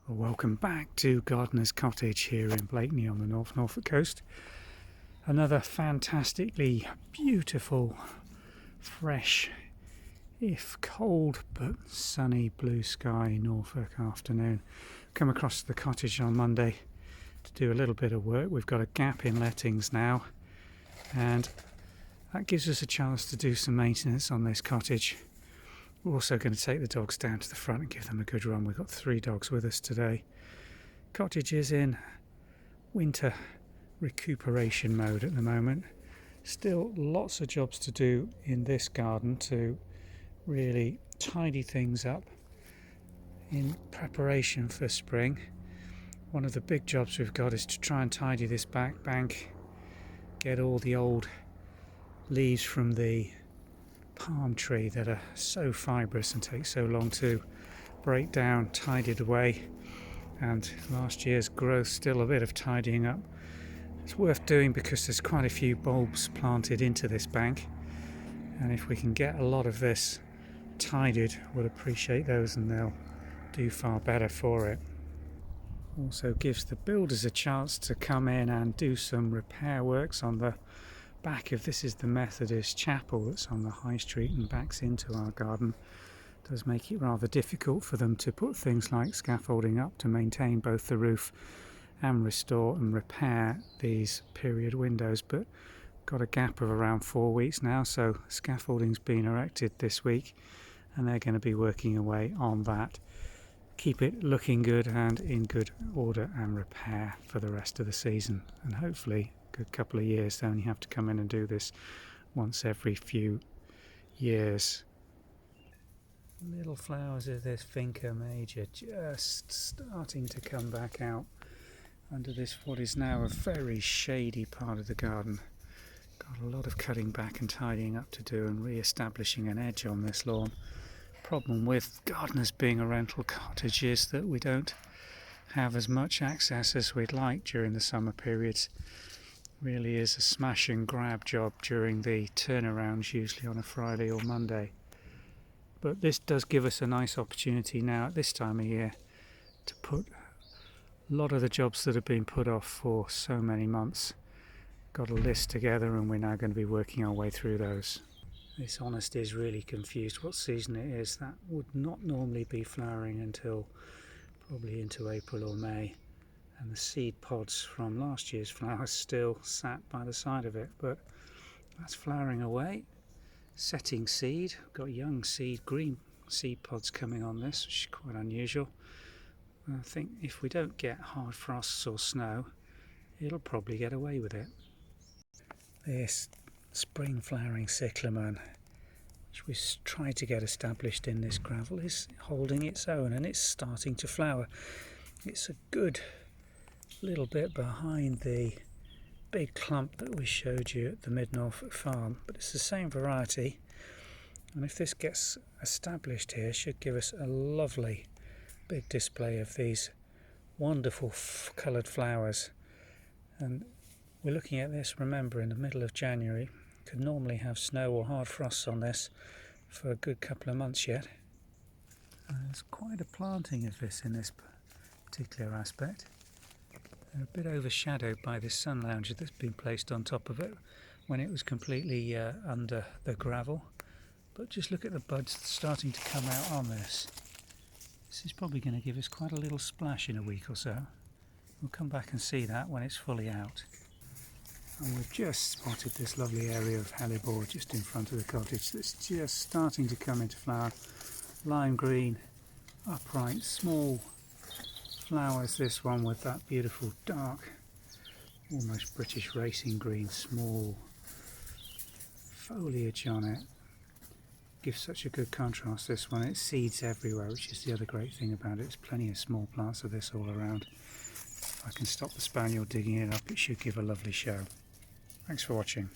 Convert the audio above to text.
Well, welcome back to Gardener's Cottage here in Blakeney on the North Norfolk Coast. Another fantastically beautiful, fresh, if cold but sunny blue sky Norfolk afternoon. Come across the cottage on Monday to do a little bit of work. We've got a gap in lettings now, and that gives us a chance to do some maintenance on this cottage. We're also going to take the dogs down to the front and give them a good run. We've got 3 dogs with us today. Cottage is in winter recuperation mode at the moment. Still lots of jobs to do in this garden to really tidy things up in preparation for spring. One of the big jobs we've got is to try and tidy this back bank, get all the old leaves from the palm tree that are so fibrous and take so long to break down, tidied away, and last year's growth still a bit of tidying up. It's worth doing because there's quite a few bulbs planted into this bank, and if we can get a lot of this tidied, we'll appreciate those and they'll do far better for it. Also gives the builders a chance to come in and do some repair works on the back of this is the Methodist chapel that's on the high street and backs into our garden. It does make it rather difficult for them to put things like scaffolding up to maintain both the roof and restore and repair these period windows, but got a gap of around 4 weeks now, so scaffolding's been erected this week and they're going to be working away on that. Keep it looking good and in good order and repair for the rest of the season, and hopefully good couple of years. They only have to come in and do this once every few years. Little flowers of this Vinca major just starting to come back out under this what is now a very shady part of the garden. Got a lot of cutting back and tidying up to do and re-establishing an edge on this lawn. Problem with gardeners being a rental cottage is that we don't have as much access as we'd like during the summer periods. Really is a smash and grab job during the turnarounds, usually on a Friday or Monday. But this does give us a nice opportunity now at this time of year to put a lot of the jobs that have been put off for so many months. Got a list together and we're now going to be working our way through those. This honesty is really confused what season it is. That would not normally be flowering until probably into April or May. And the seed pods from last year's flowers still sat by the side of it, but that's flowering away. Setting seed, got young seed, green seed pods coming on this, which is quite unusual. I think if we don't get hard frosts or snow, it'll probably get away with it. This spring flowering cyclamen, which we tried to get established in this gravel, is holding its own and it's starting to flower. It's a good little bit behind the big clump that we showed you at the Mid-Norfolk farm, but it's the same variety, and if this gets established here, it should give us a lovely big display of these wonderful coloured flowers. And we're looking at this, remember, in the middle of January. Could normally have snow or hard frosts on this for a good couple of months yet. There's quite a planting of this in this particular aspect. They're a bit overshadowed by this sun lounger that's been placed on top of it when it was completely under the gravel. But just look at the buds starting to come out on this. This is probably going to give us quite a little splash in a week or so. We'll come back and see that when it's fully out. And we've just spotted this lovely area of hellebore just in front of the cottage that's just starting to come into flower. Lime green, upright, small flowers, this one with that beautiful dark, almost British racing green, small foliage on it. Gives such a good contrast, this one. It seeds everywhere, which is the other great thing about it. There's plenty of small plants of this all around. If I can stop the spaniel digging it up, it should give a lovely show. Thanks for watching.